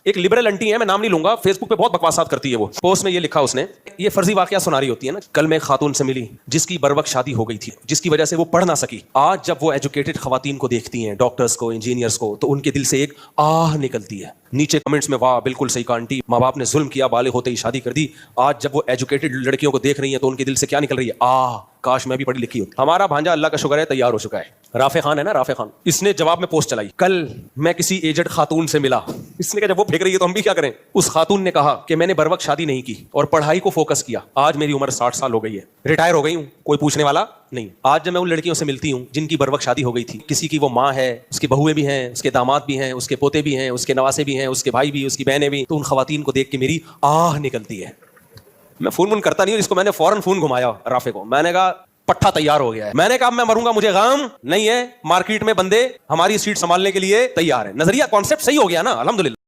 एक liberal aunty है, मैं नाम नहीं लूंगा, फेसबुक पे बहुत बकवासात करती है वो। पोस्ट में ये लिखा उसने, ये फर्जी वाकया सुना रही होती है ना, कल मैं एक खातून से मिली जिसकी बरवक्त शादी हो गई थी, जिसकी वजह से वो पढ़ ना सकी। आज जब वो एजुकेटेड खवातीन को देखती हैं, डॉक्टर्स को, इंजीनियर्स को, तो उनके दिल से एक आह निकलती है। नीचे कमेंट्स में वाह बिल्कुल सही कहा आंटी, माँ बाप ने जुल्म किया, बाले होते ही शादी कर दी। आज जब वो एजुकेटेड लड़कियों को देख रही है तो उनके दिल से क्या निकल रही है, आह काश मैं भी पढ़ी लिखी होती। हमारा भांजा अल्लाह का शुक्र है तैयार हो चुका है, राफे खान है ना, राफे खान। इसने जवाब में पोस्ट चलाई, कल मैं किसी एजेड खातून से मिला। इसने कहा जब वो फेंक रही है तो हम भी क्या करें। उस खातून ने कहा कि मैंने बरवक्त शादी नहीं की और पढ़ाई को फोकस किया। आज मेरी उम्र 60 साल हो गई है, रिटायर हो गई हूँ, कोई पूछने वाला नहीं। आज जब मैं उन लड़कियों से मिलती हूँ जिनकी बरवक्त शादी हो गई थी, किसी की वो माँ है, उसकी बहुएं भी हैं, उसके दामाद भी हैं, उसके पोते भी हैं, उसके नवासे भी हैं, उसके भाई भी, उसकी बहनें भी, तो उन खवातीन को देख के मेरी आह निकलती है। मैं फोन करता नहीं हूँ, इसको मैंने फौरन फोन घुमाया राफे को, मैंने कहा पट्टा तैयार हो गया है। मैंने कहा मैं मरूंगा मुझे गम नहीं है, मार्केट में बंदे हमारी सीट संभालने के लिए तैयार है। नजरिया कॉन्सेप्ट सही हो गया ना, अल्हम्दुलिल्लाह।